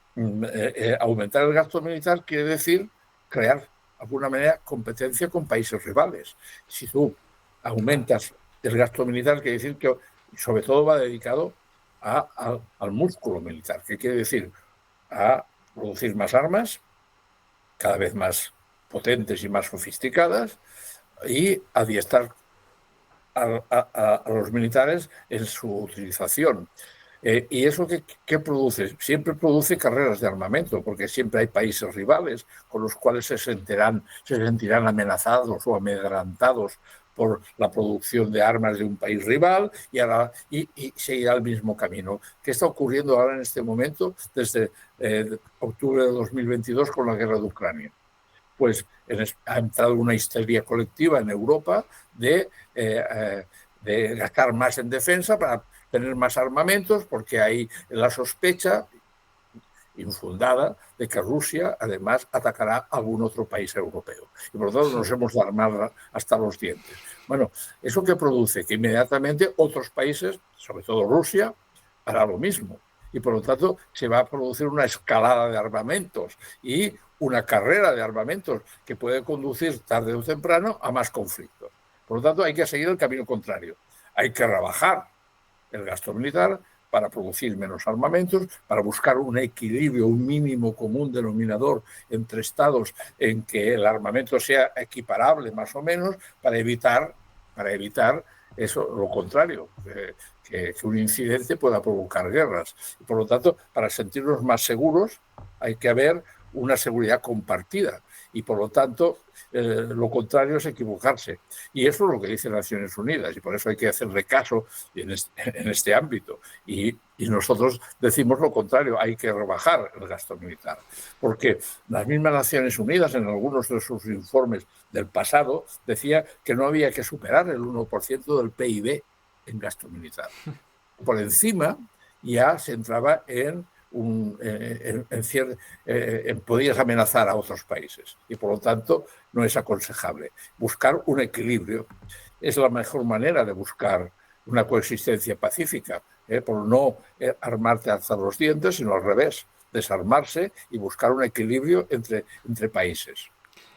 aumentar el gasto militar quiere decir crear, de alguna manera, competencia con países rivales. Si tú aumentas el gasto militar, quiere decir que sobre todo va dedicado al músculo militar, que quiere decir a producir más armas, cada vez más potentes y más sofisticadas, y adiestrar a los militares en su utilización. ¿Y eso qué produce? Siempre produce carreras de armamento, porque siempre hay países rivales con los cuales se sentirán amenazados o amedrentados por la producción de armas de un país rival y seguirá el mismo camino. ¿Qué está ocurriendo ahora en este momento desde octubre de 2022 con la guerra de Ucrania? Pues ha entrado una histeria colectiva en Europa de gastar más en defensa para tener más armamentos, porque hay la sospecha infundada de que Rusia además atacará a algún otro país europeo. Y por lo tanto nos hemos de armar hasta los dientes. Bueno, ¿eso qué produce? Que inmediatamente otros países, sobre todo Rusia, hará lo mismo. Y por lo tanto se va a producir una escalada de armamentos y una carrera de armamentos que puede conducir tarde o temprano a más conflictos. Por lo tanto, hay que seguir el camino contrario. Hay que rebajar el gasto militar para producir menos armamentos, para buscar un equilibrio, un mínimo común denominador entre estados en que el armamento sea equiparable más o menos, para evitar eso, lo contrario, que un incidente pueda provocar guerras. Y por lo tanto, para sentirnos más seguros hay que haber una seguridad compartida y por lo tanto lo contrario es equivocarse. Y eso es lo que dice Naciones Unidas y por eso hay que hacerle caso en este ámbito. Y nosotros decimos lo contrario, hay que rebajar el gasto militar. Porque las mismas Naciones Unidas en algunos de sus informes del pasado decía que no había que superar el 1% del PIB en gasto militar. Por encima ya se entraba podías amenazar a otros países y por lo tanto no es aconsejable. Buscar un equilibrio es la mejor manera de buscar una coexistencia pacífica, por no armarte hasta los dientes, sino al revés, desarmarse y buscar un equilibrio entre países.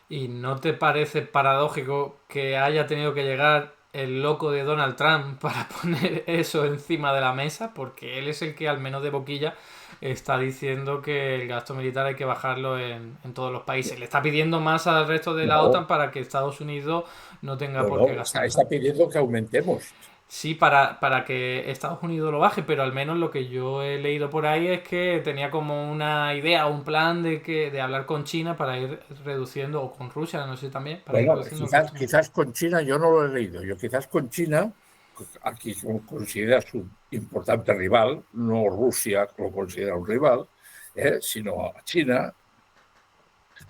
¿Y no te parece paradójico que haya tenido que llegar el loco de Donald Trump para poner eso encima de la mesa? Porque él es el que, al menos de boquilla, está diciendo que el gasto militar hay que bajarlo en todos los países. Le está pidiendo más al resto de la OTAN para que Estados Unidos no tenga por qué gastar. Está pidiendo que aumentemos. Sí, para que Estados Unidos lo baje, pero al menos lo que yo he leído por ahí es que tenía como una idea, un plan de hablar con China para ir reduciendo, o con Rusia, no sé también, para ir reduciendo quizás con China, yo no lo he leído, yo quizás con China, aquí considera su importante rival, no Rusia lo considera un rival, sino a China,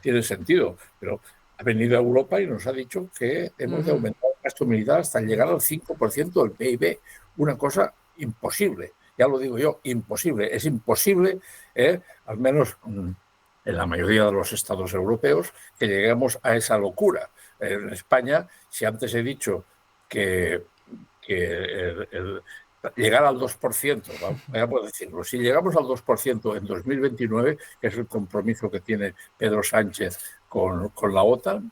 tiene sentido, pero ha venido a Europa y nos ha dicho que hemos de aumentar el gasto militar hasta llegar al 5% del PIB. Una cosa imposible, ya lo digo yo, imposible. Es imposible, al menos en la mayoría de los estados europeos, que lleguemos a esa locura. En España, si antes he dicho que llegar al 2%, vamos a decirlo, si llegamos al 2% en 2029, que es el compromiso que tiene Pedro Sánchez con la OTAN,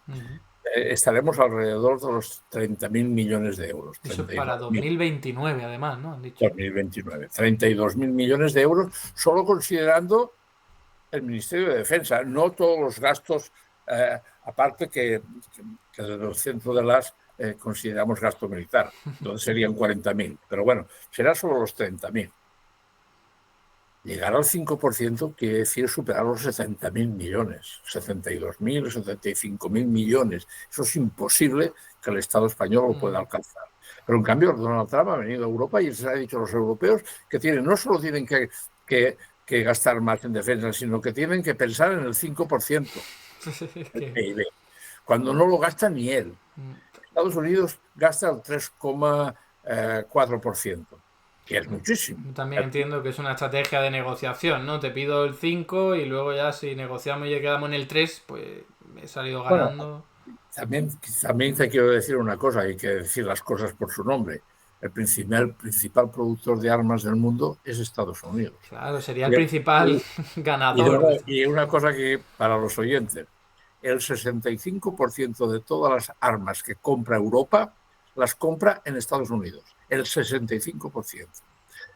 estaremos alrededor de los 30.000 millones de euros. Eso para 2029, además, ¿no? Han dicho. 2029. 32.000 millones de euros, solo considerando el Ministerio de Defensa, no todos los gastos aparte que desde el centro de las consideramos gasto militar, entonces serían 40.000, pero bueno, será solo los 30.000. Llegar al 5% quiere decir superar los 70.000 millones, 72.000, 75.000 millones. Eso es imposible que el Estado español lo pueda alcanzar. Pero en cambio, Donald Trump ha venido a Europa y se ha dicho a los europeos que no solo tienen que gastar más en defensa, sino que tienen que pensar en el 5% del PIB, cuando no lo gasta ni él. Estados Unidos gasta el 3,4%. Que es muchísimo. También entiendo que es una estrategia de negociación, ¿no? Te pido el 5 y luego ya si negociamos y quedamos en el 3, pues he salido ganando. Bueno, también te quiero decir una cosa, hay que decir las cosas por su nombre. El principal productor de armas del mundo es Estados Unidos. Claro, sería el principal ganador. Y una cosa que para los oyentes, el 65% de todas las armas que compra Europa las compra en Estados Unidos. El 65%.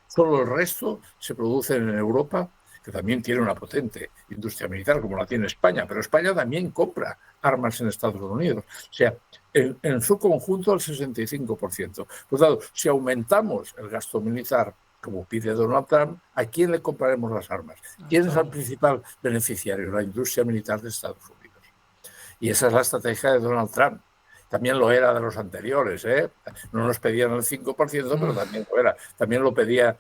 Solo el resto se produce en Europa, que también tiene una potente industria militar como la tiene España, pero España también compra armas en Estados Unidos. O sea, en su conjunto el 65%. Por lo tanto, si aumentamos el gasto militar, como pide Donald Trump, ¿a quién le compraremos las armas? ¿Quién es el principal beneficiario? La industria militar de Estados Unidos. Y esa es la estrategia de Donald Trump. También lo era de los anteriores, ¿eh? No nos pedían el 5%, pero también lo era. También lo pedía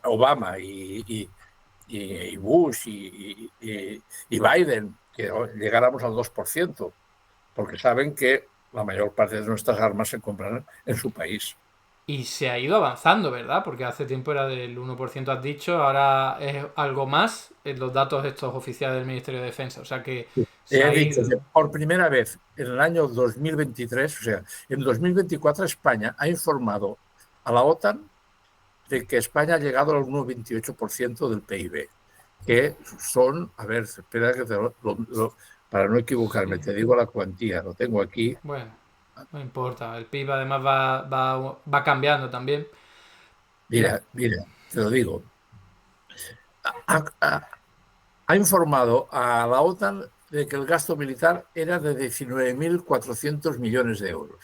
Obama y Bush y Biden, que llegáramos al 2%, porque saben que la mayor parte de nuestras armas se compran en su país. Y se ha ido avanzando, ¿verdad? Porque hace tiempo era del 1%, has dicho, ahora es algo más en los datos estos oficiales del Ministerio de Defensa. O sea que se He ha dicho que ido. por primera vez en el año 2023, o sea, en 2024 España ha informado a la OTAN de que España ha llegado al 1,28% del PIB, que son, a ver, espera que para no equivocarme, te digo la cuantía, lo tengo aquí. Bueno, no importa. El PIB además va cambiando también. Mira, te lo digo. Ha informado a la OTAN de que el gasto militar era de 19.400 millones de euros.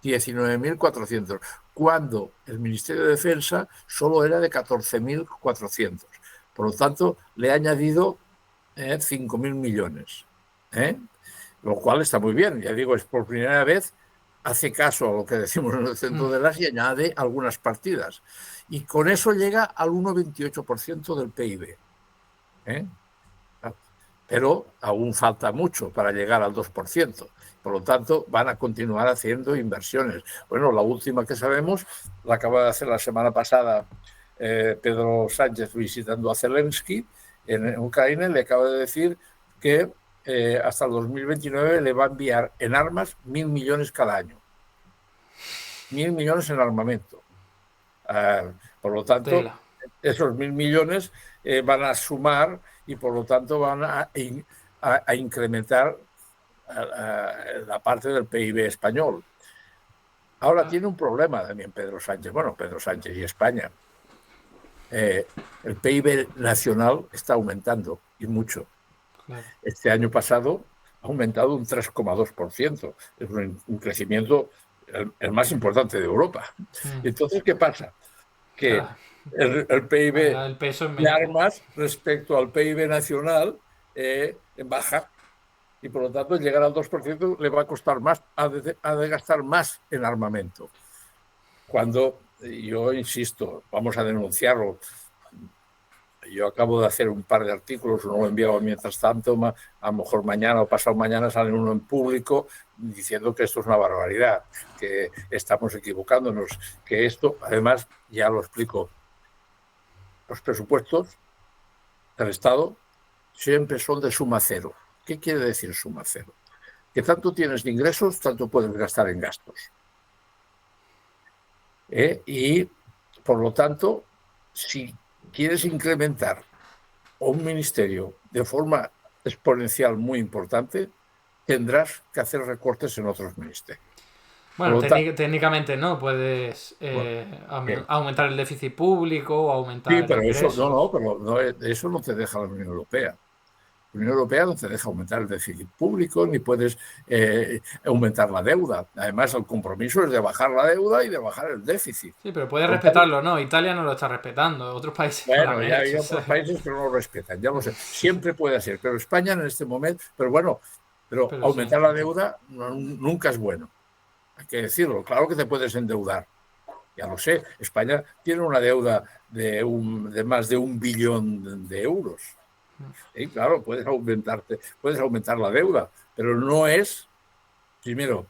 19.400, cuando el Ministerio de Defensa solo era de 14.400. Por lo tanto, le ha añadido 5.000 millones. Lo cual está muy bien. Ya digo, es por primera vez, hace caso a lo que decimos en el centro de las y añade algunas partidas. Y con eso llega al 1,28% del PIB. Pero aún falta mucho para llegar al 2%. Por lo tanto, van a continuar haciendo inversiones. Bueno, la última que sabemos la acaba de hacer la semana pasada Pedro Sánchez visitando a Zelensky en Ucrania, y le acaba de decir que hasta el 2029 le va a enviar en armas 1.000 millones cada año. 1.000 millones en armamento. Por lo tanto, esos 1.000 millones van a sumar y por lo tanto van a incrementar la parte del PIB español. Ahora tiene un problema también Pedro Sánchez. Bueno, Pedro Sánchez y España. El PIB nacional está aumentando y mucho. Claro. Este año pasado ha aumentado un 3,2%. Es un crecimiento el más importante de Europa. Entonces, ¿qué pasa? Que el PIB el peso de armas respecto al PIB nacional baja y por lo tanto llegar al 2% le va a costar más, ha de gastar más en armamento. Cuando yo insisto, vamos a denunciarlo. Yo acabo de hacer un par de artículos, uno lo he enviado mientras tanto, a lo mejor mañana o pasado mañana sale uno en público diciendo que esto es una barbaridad, que estamos equivocándonos, que esto, además, ya lo explico, los presupuestos del Estado siempre son de suma cero. ¿Qué quiere decir suma cero? Que tanto tienes de ingresos, tanto puedes gastar en gastos. Y, por lo tanto, si quieres incrementar un ministerio de forma exponencial muy importante, tendrás que hacer recortes en otros ministerios. Bueno, técnicamente no, puedes aumentar el déficit público o aumentar sí, pero ingresos. eso no te deja la Unión Europea. La Unión Europea no te deja aumentar el déficit público ni puedes aumentar la deuda. Además, el compromiso es de bajar la deuda y de bajar el déficit. Sí, pero puede Por lo tanto, respetarlo, ¿no? Italia no lo está respetando, otros países no lo bueno, han ya hay hecho, otros ¿sabes? países que no lo respetan, ya lo sé. Siempre puede ser, pero España en este momento, pero bueno, pero Pero sí. aumentar la deuda nunca es bueno. Hay que decirlo. Claro que te puedes endeudar. Ya lo sé. España tiene una deuda de más de 1 billón de euros. Y claro, puedes aumentar la deuda, pero no es, primero,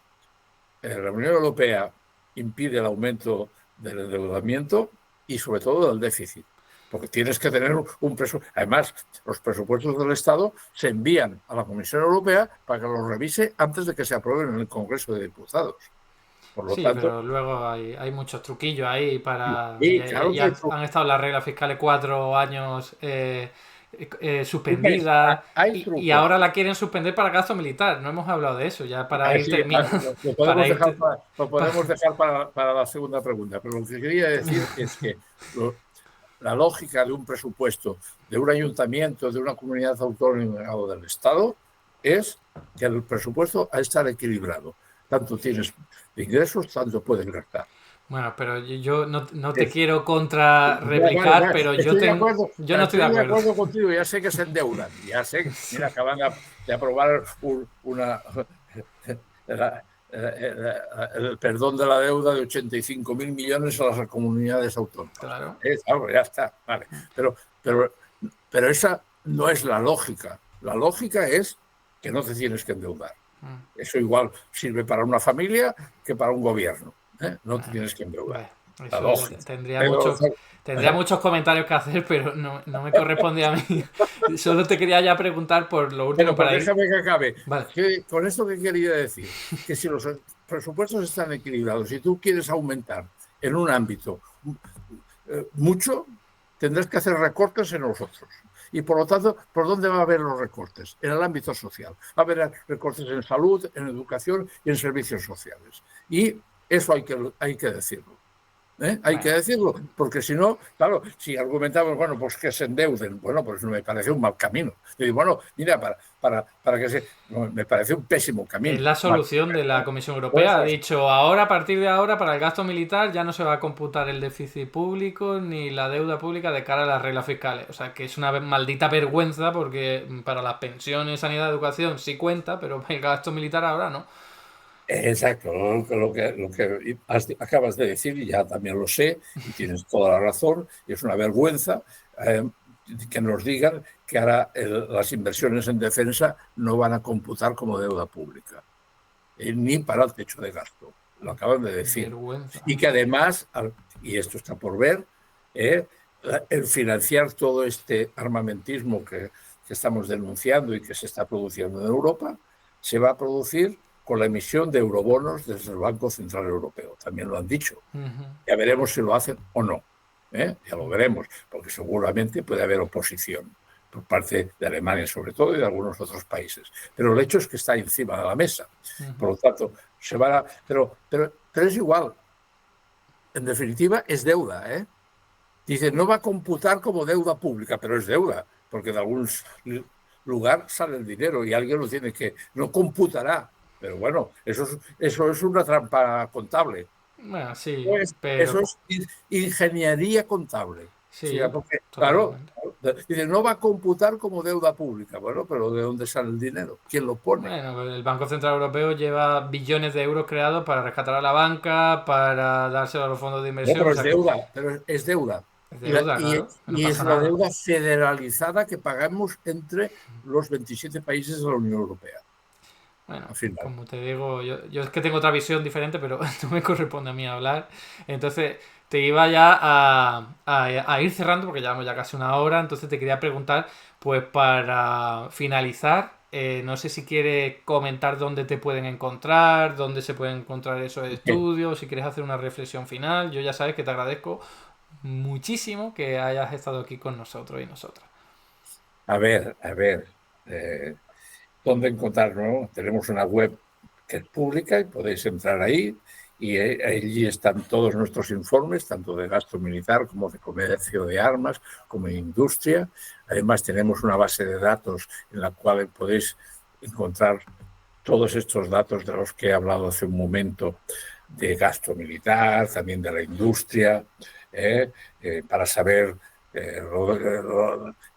la Unión Europea impide el aumento del endeudamiento y sobre todo del déficit, porque tienes que tener un presupuesto. Además, los presupuestos del Estado se envían a la Comisión Europea para que los revise antes de que se aprueben en el Congreso de Diputados. Por lo Sí, tanto, pero luego hay muchos truquillos ahí para... y claro que hay han estado las reglas fiscales 4 años truques, suspendidas hay y trucos. ahora la quieren suspender para gasto militar. No hemos hablado de eso, ya para ir Así, terminando. lo Para podemos ir dejar, te- lo pa- podemos dejar para la segunda pregunta, pero lo que quería decir es que la lógica de un presupuesto de un ayuntamiento, de una comunidad autónoma o del Estado es que el presupuesto ha de estar equilibrado. Tanto tienes de ingresos, tanto puedes gastar. Bueno, pero yo no te Es, quiero contra vale, replicar, vale, pero yo no estoy de estoy de acuerdo. acuerdo contigo, ya sé que se endeudan, ya sé, mira, acaban de aprobar la- el perdón de la deuda de 85.000 millones a las comunidades autónomas. Claro. Claro, ya está, vale. Pero, pero esa no es la lógica. La lógica es que no te tienes que endeudar. Eso igual sirve para una familia que para un gobierno. No te tienes que endeudar. Bueno, La eso ya lógica. Pero, tendría muchos comentarios que hacer, pero no me corresponde a mí. Solo te quería ya preguntar por lo último pero para ir. déjame que acabe. Vale. Con esto que quería decir, que si los presupuestos están equilibrados, si tú quieres aumentar en un ámbito mucho, tendrás que hacer recortes en los otros. Y por lo tanto, ¿por dónde va a haber los recortes? En el ámbito social. Va a haber recortes en salud, en educación y en servicios sociales. Y eso hay que decirlo. Hay que Bueno, decirlo, porque si no, claro, si argumentamos, bueno, pues que se endeuden, bueno, pues me parece un mal camino. Y digo, bueno, mira, para que no, me parece un pésimo es camino. la solución de la Comisión Pues, Europea. Ha dicho, ahora, a partir de ahora, para el gasto militar ya no se va a computar el déficit público ni la deuda pública de cara a las reglas fiscales. O sea, que es una maldita vergüenza porque para las pensiones, sanidad, educación sí cuenta, pero el gasto militar ahora no. exacto, lo que acabas de decir, y ya también lo sé, y tienes toda la razón, y es una vergüenza que nos digan que ahora las inversiones en defensa no van a computar como deuda pública, ni para el techo de gasto, lo acaban de decir. Vergüenza. Y que además, y esto está por ver, el financiar todo este armamentismo que estamos denunciando y que se está produciendo en Europa, se va a producir con la emisión de eurobonos desde el Banco Central Europeo. También lo han dicho. Ya veremos si lo hacen o no. Ya lo veremos, porque seguramente puede haber oposición por parte de Alemania sobre todo y de algunos otros países. Pero el hecho es que está encima de la mesa. Por lo tanto, se van a... Pero es igual. En definitiva, es deuda. Dice, no va a computar como deuda pública, pero es deuda, porque de algún lugar sale el dinero y alguien lo tiene que... No computará. Pero bueno, eso es una trampa contable. Bueno, sí, Pues pero eso es ingeniería contable. Sí, sí, porque, claro, totalmente. dice, no va a computar como deuda pública. Bueno, pero ¿de dónde sale el dinero? ¿Quién lo pone? Bueno, el Banco Central Europeo lleva billones de euros creados para rescatar a la banca, para dárselo a los fondos de No, inversión, pero o es sea que deuda, pero es deuda. es Y, la- deuda, y- claro, que no y es pasa la nada. deuda federalizada que pagamos entre los 27 países de la Unión Europea. Bueno, Al final. como te digo, yo es que tengo otra visión diferente, pero no me corresponde a mí hablar. Entonces, te iba ya a ir cerrando, porque llevamos ya casi una hora, entonces te quería preguntar, pues para finalizar, no sé si quieres comentar dónde te pueden encontrar, dónde se pueden encontrar esos estudios, si quieres hacer una reflexión final. Yo ya sabes que te agradezco muchísimo que hayas estado aquí con nosotros y nosotras. A ver, eh, ¿dónde encontrarnos? Tenemos una web que es pública y podéis entrar ahí y allí están todos nuestros informes, tanto de gasto militar como de comercio de armas, como de industria. Además, tenemos una base de datos en la cual podéis encontrar todos estos datos de los que he hablado hace un momento, de gasto militar, también de la industria, para saber,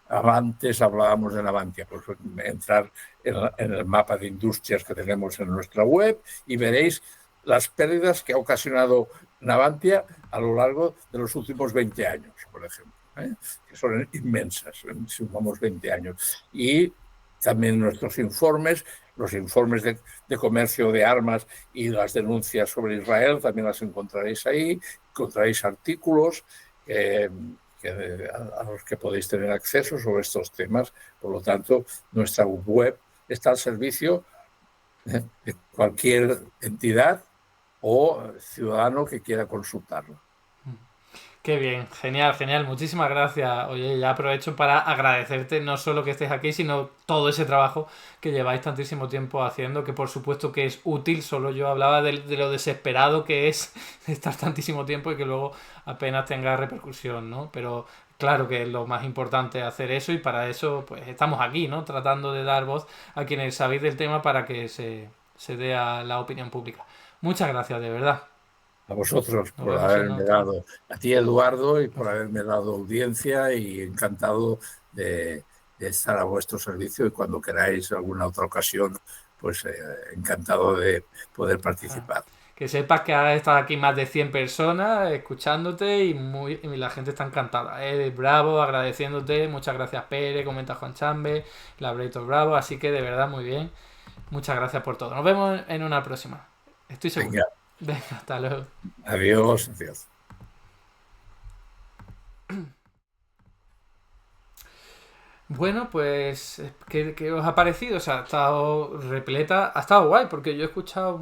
antes hablábamos de Navantia, pues entrar en el mapa de industrias que tenemos en nuestra web y veréis las pérdidas que ha ocasionado Navantia a lo largo de los últimos 20 años, por ejemplo, que son inmensas, si sumamos 20 años. Y también nuestros informes, los informes de comercio de armas y las denuncias sobre Israel, también las encontraréis ahí, encontraréis artículos a los que podéis tener acceso sobre estos temas. Por lo tanto, nuestra web está al servicio de cualquier entidad o ciudadano que quiera consultarlo. Qué bien, genial, genial, muchísimas gracias. Oye, ya aprovecho para agradecerte no solo que estés aquí, sino todo ese trabajo que lleváis tantísimo tiempo haciendo, que por supuesto que es útil, solo yo hablaba de lo desesperado que es estar tantísimo tiempo y que luego apenas tenga repercusión, ¿no? Pero claro que es lo más importante hacer eso y para eso pues estamos aquí, ¿no? Tratando de dar voz a quienes sabéis del tema para que se dé a la opinión pública. Muchas gracias, de verdad. A vosotros Nos por vemos en haberme otro. dado, a ti Eduardo, y por haberme dado audiencia, y encantado de estar a vuestro servicio, y cuando queráis alguna otra ocasión, pues encantado de poder participar. Que sepas que has estado aquí más de 100 personas escuchándote y la gente está encantada. Bravo, agradeciéndote. Muchas gracias, Pere, comenta Juan Chambe, Labreito Bravo. Así que de verdad, muy bien. Muchas gracias por todo. Nos vemos en una próxima. Estoy seguro. Venga, Venga, hasta luego. adiós, adiós. Bueno, pues, ¿qué os ha parecido? O sea, ha estado repleta, ha estado guay, porque yo he escuchado